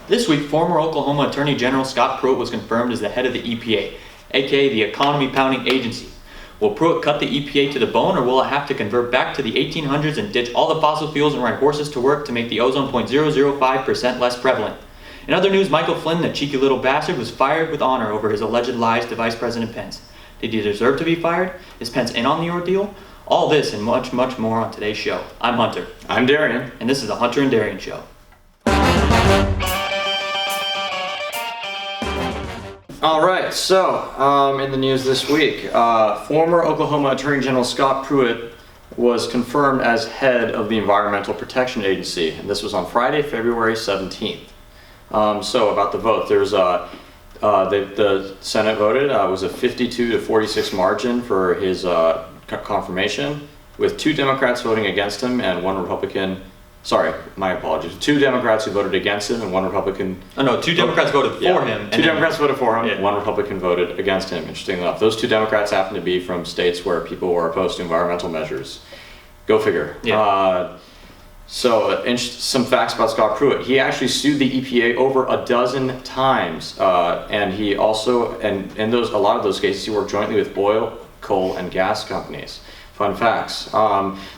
This week, former Oklahoma Attorney General Scott Pruitt was confirmed as the head of the EPA, aka the Economy Pounding Agency. Will Pruitt cut the EPA to the bone, or will it have to convert back to the 1800s and ditch all the fossil fuels and ride horses to work to make the ozone 0.005% less prevalent? In other news, Michael Flynn, the cheeky little bastard, was fired with honor over his alleged lies to Vice President Pence. Did he deserve to be fired? Is Pence in on the ordeal? All this and much, much more on today's show. I'm Hunter. I'm Darian. And this is the Hunter and Darian Show. All right, so in the news this week, former Oklahoma Attorney General Scott Pruitt was confirmed as head of the Environmental Protection Agency, and this was on Friday, February 17th. So about the vote, there's the Senate voted. It was a 52 to 46 margin for his confirmation, with 2 Democrats voting against him and 1 Republican. Sorry, my apologies. 2 Democrats who voted against him and 1 Republican. Oh no, 2 Democrats voted for him. 2 Democrats voted for him, Yeah. 1 Republican voted against him, interestingly enough. Those 2 Democrats happen to be from states where people were opposed to environmental measures. Go figure. Yeah. Some facts about Scott Pruitt. He actually sued the EPA over a dozen times, and he also, and in a lot of those cases, he worked jointly with oil, coal, and gas companies. Fun facts.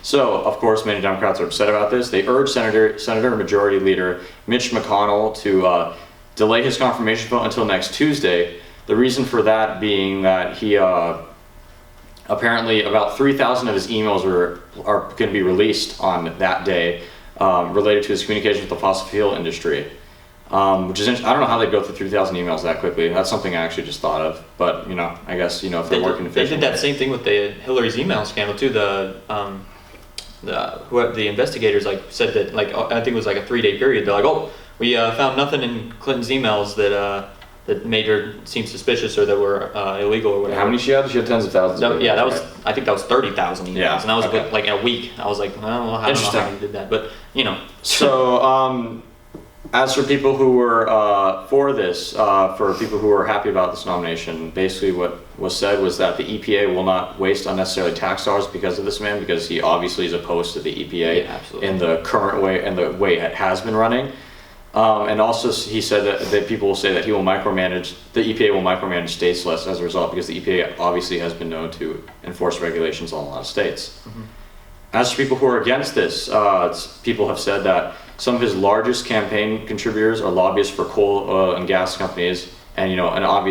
So, of course, many Democrats are upset about this. They urged Senator Majority Leader Mitch McConnell to delay his confirmation vote until next Tuesday. The reason for that being that he apparently about 3,000 of his emails are going to be released on that day related to his communications with the fossil fuel industry. Which is I don't know how they go through 3,000 emails that quickly. That's something I actually just thought of. But I guess if they're working efficiently. They did that same thing with the Hillary's email scandal too. The investigators said that I think it was a 3-day period. They're like, oh, we found nothing in Clinton's emails that made her seem suspicious or that were illegal or whatever. How many she had? She had tens of thousands. I think that was 30,000 emails, yeah, and that was in a week. I was like, well, I don't know how you did that, but So. As for people who were for this, for people who were happy about this nomination, basically what was said was that the EPA will not waste unnecessarily tax dollars because of this man, because he obviously is opposed to the EPA in the current way and the way it has been running. And also he said that people will say that the EPA will micromanage states less as a result, because the EPA obviously has been known to enforce regulations on a lot of states. Mm-hmm. As for people who are against this, people have said that some of his largest campaign contributors are lobbyists for coal, oil, and gas companies, and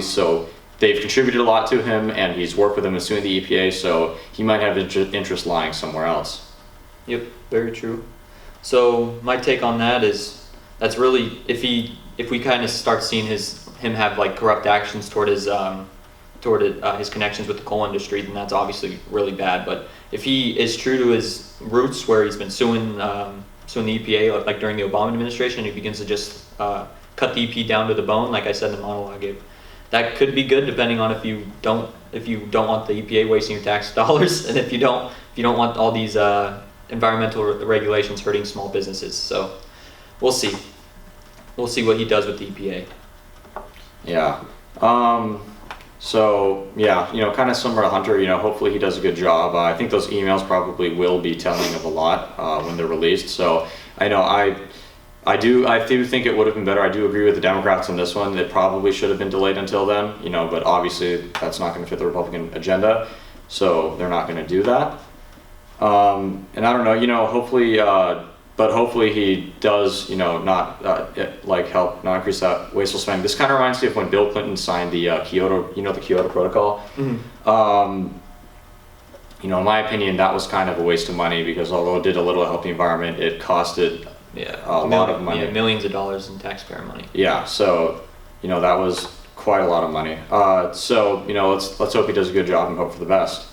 so they've contributed a lot to him, and he's worked with them in suing the EPA, so he might have interest lying somewhere else. Yep, very true. So my take on that is that's really if we kind of start seeing him have corrupt actions toward his connections with the coal industry, then that's obviously really bad. But if he is true to his roots, where he's been suing the EPA during the Obama administration, and he begins to just cut the EPA down to the bone, like I said in the monologue, that could be good, depending on if you don't want the EPA wasting your tax dollars, and if you don't want all these environmental regulations hurting small businesses. So we'll see what he does with the EPA. Yeah. So yeah, kind of similar to Hunter, hopefully he does a good job. I think those emails probably will be telling of a lot when they're released. So I know I do think it would have been better. I do agree with the Democrats on this one. It probably should have been delayed until then, but obviously that's not going to fit the Republican agenda, so they're not going to do that. And I don't know, hopefully. But hopefully he does, not help not increase that wasteful spending. This kind of reminds me of when Bill Clinton signed the Kyoto Protocol. Mm-hmm. In my opinion, that was kind of a waste of money, because although it did a little to help the environment, it costed a lot of money. Yeah, millions of dollars in taxpayer money. Yeah, so that was quite a lot of money. So let's hope he does a good job and hope for the best.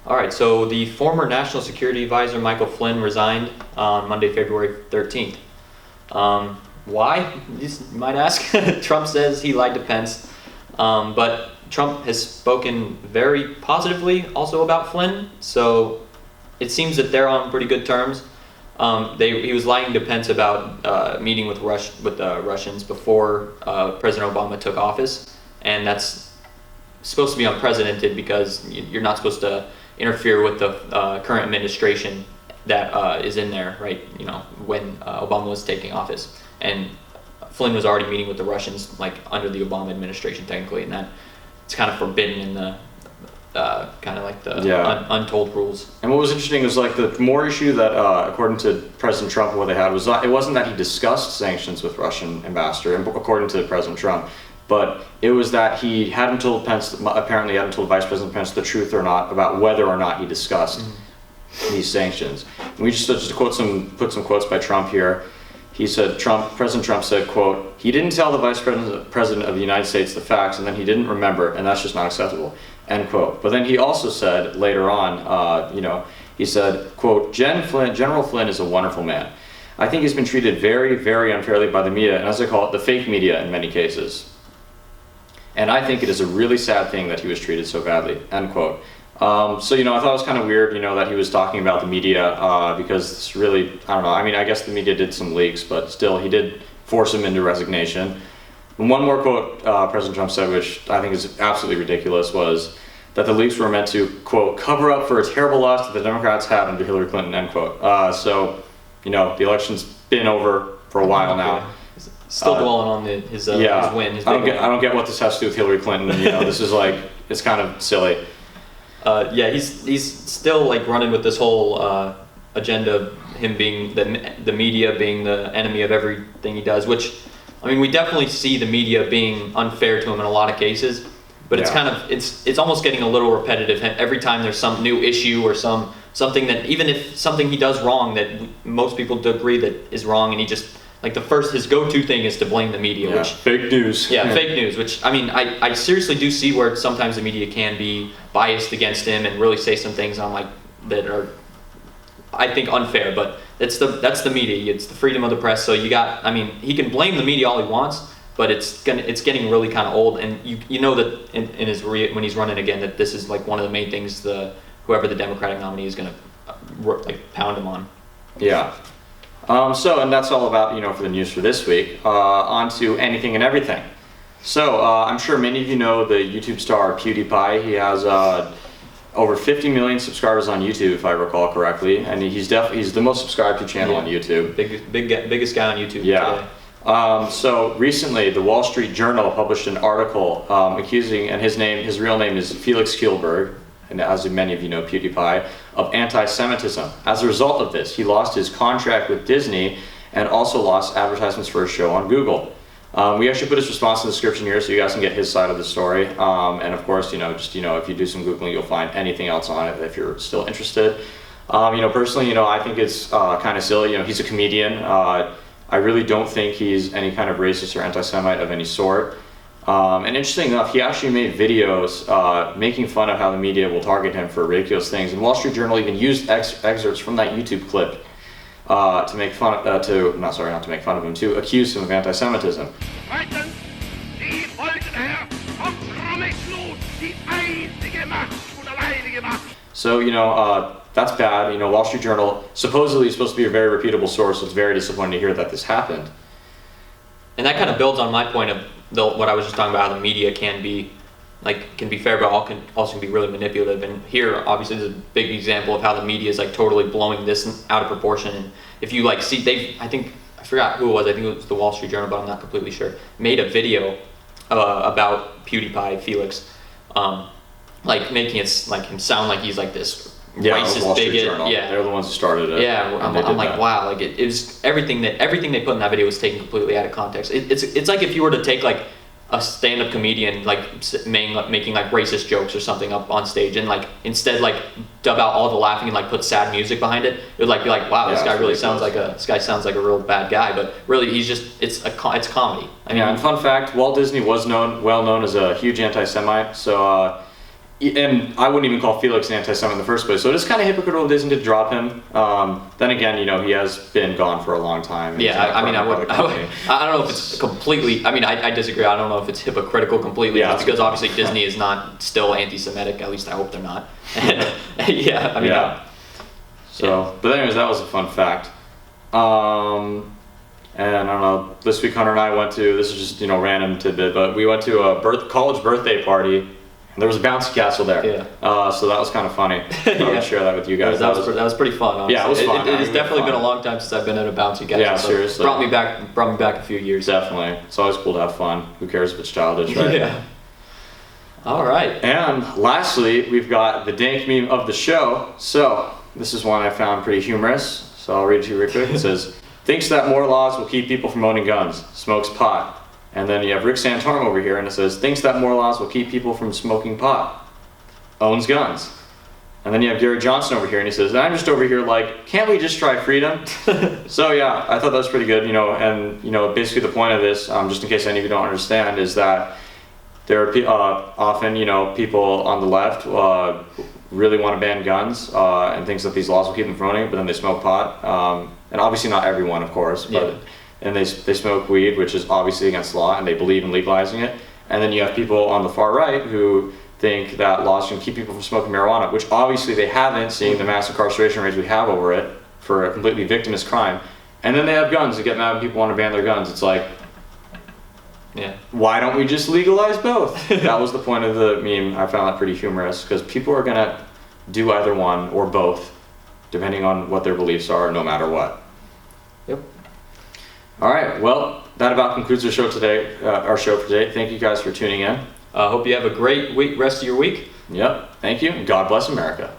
All right, so the former National Security Advisor Michael Flynn resigned on Monday, February 13th. Why? You might ask. Trump says he lied to Pence, but Trump has spoken very positively also about Flynn, so it seems that they're on pretty good terms. He was lying to Pence about meeting with the Russians before President Obama took office, and that's supposed to be unprecedented, because you're not supposed to interfere with the current administration that is in there, right? When Obama was taking office, and Flynn was already meeting with the Russians like under the Obama administration technically, and that it's kind of forbidden in the kind of like the untold rules. And what was interesting was like the more issue that, according to President Trump, what they had was not, it wasn't that he discussed sanctions with Russian ambassador, according to President Trump, but it was that he hadn't told Pence, apparently hadn't told Vice President Pence the truth or not about whether or not he discussed these sanctions. And we just to put some quotes by Trump here. He said, President Trump said, quote, "He didn't tell the Vice President of the United States the facts, and then he didn't remember, and that's just not acceptable," end quote. But then he also said later on, he said, quote, General Flynn is a wonderful man. I think he's been treated very, very unfairly by the media, and as I call it, the fake media in many cases. And I think it is a really sad thing that he was treated so badly, end quote. So, I thought it was kind of weird, that he was talking about the media, because it's really, I don't know, I mean, I guess the media did some leaks, but still, he did force him into resignation. And one more quote President Trump said, which I think is absolutely ridiculous, was that the leaks were meant to, quote, cover up for a terrible loss that the Democrats had under Hillary Clinton, end quote. So, the election's been over for a while now. Still dwelling on his win. I don't get what this has to do with Hillary Clinton. This is like, it's kind of silly. He's still like running with this whole agenda of him being the media being the enemy of everything he does, which, I mean, we definitely see the media being unfair to him in a lot of cases, but it's kind of, it's almost getting a little repetitive every time there's some new issue or something that, even if something he does wrong that most people agree that is wrong, and he just, like his go-to thing is to blame the media, which fake news. Fake news. Which, I mean, I seriously do see where sometimes the media can be biased against him and really say some things that are, I think, unfair. But that's the media. It's the freedom of the press. So he can blame the media all he wants, but it's getting really kind of old. And you know that in his when he's running again, that this is like one of the main things whoever the Democratic nominee is going to pound him on. Yeah. And that's all about, for the news for this week. On to anything and everything. So, I'm sure many of you know the YouTube star PewDiePie. He has over 50 million subscribers on YouTube, if I recall correctly, and he's the most subscribed to channel on YouTube. Biggest guy on YouTube today. So recently, the Wall Street Journal published an article accusing, and his real name is Felix Kjellberg, and as many of you know, PewDiePie, of anti-Semitism. As a result of this, he lost his contract with Disney and also lost advertisements for his show on Google. We actually put his response in the description here so you guys can get his side of the story. And of course, if you do some Googling, you'll find anything else on it if you're still interested. Personally, I think it's kind of silly. He's a comedian. I really don't think he's any kind of racist or anti-Semite of any sort. And interesting enough, he actually made videos making fun of how the media will target him for ridiculous things. And Wall Street Journal even used excerpts from that YouTube clip to make fun of, to accuse him of anti-Semitism. So, that's bad. Wall Street Journal supposedly is supposed to be a very reputable source, so it's very disappointing to hear that this happened. And that kind of builds on my point of what I was just talking about, how the media can be fair, but also can be really manipulative. And here, obviously, is a big example of how the media is totally blowing this out of proportion. And if you see, I forgot who it was. I think it was the Wall Street Journal, but I'm not completely sure. Made a video about PewDiePie, Felix, making it him sound like he's this racist bigot. Yeah, they're the ones who started it. Yeah, I'm like, wow, it was everything they put in that video was taken completely out of context. It's like if you were to take a stand-up comedian making racist jokes or something up on stage and instead dub out all the laughing and put sad music behind it. It would be wow, this guy really sounds like a real bad guy, but really he's just it's comedy. I mean, and fun fact, Walt Disney was well known as a huge anti-Semite, so and I wouldn't even call Felix an anti-Semite in the first place, so it is kind of hypocritical of Disney to drop him. Then again, he has been gone for a long time. Yeah, I don't know if it's completely, I disagree. I don't know if it's hypocritical completely, because obviously Disney is not still anti-Semitic, at least I hope they're not. But anyways, that was a fun fact. And I don't know, this week Hunter and I went to, this is just, random tidbit, but we went to a college birthday party. There was a bouncy castle there. Yeah. So that was kind of funny. I Yeah. would share that with you guys. That was pretty fun. Honestly. Yeah, it was fun. It has It was definitely fun. been a long time since I've been in a bouncy castle. Yeah, so seriously. Brought me back a few years. Definitely. It's always cool to have fun. Who cares if it's childish, right? Yeah. All right. And lastly, we've got the dank meme of the show. So this is one I found pretty humorous. So I'll read it to you real quick. It says, thinks that more laws will keep people from owning guns, smokes pot. And then you have Rick Santorum over here and it says, thinks that more laws will keep people from smoking pot, owns guns. And then you have Gary Johnson over here and he says, I'm just over here like, can't we just try freedom? So yeah, I thought that was pretty good, and basically the point of this, just in case any of you don't understand, is that there are often, people on the left really want to ban guns and thinks that these laws will keep them from owning it, but then they smoke pot. And obviously not everyone, of course, but Yeah. and they smoke weed, which is obviously against the law, and they believe in legalizing it. And then you have people on the far right who think that laws can keep people from smoking marijuana, which obviously they haven't, seeing the mass incarceration rates we have over it for a completely victimless crime. And then they have guns to get mad when people want to ban their guns. It's like, Yeah. why don't we just legalize both? That was the point of the meme. I found that pretty humorous because people are gonna do either one or both, depending on what their beliefs are, no matter what. Yep. All right. Well, that about concludes our show today. Our show for today. Thank you guys for tuning in. Hope you have a great rest of your week. Yep. Thank you. And God bless America.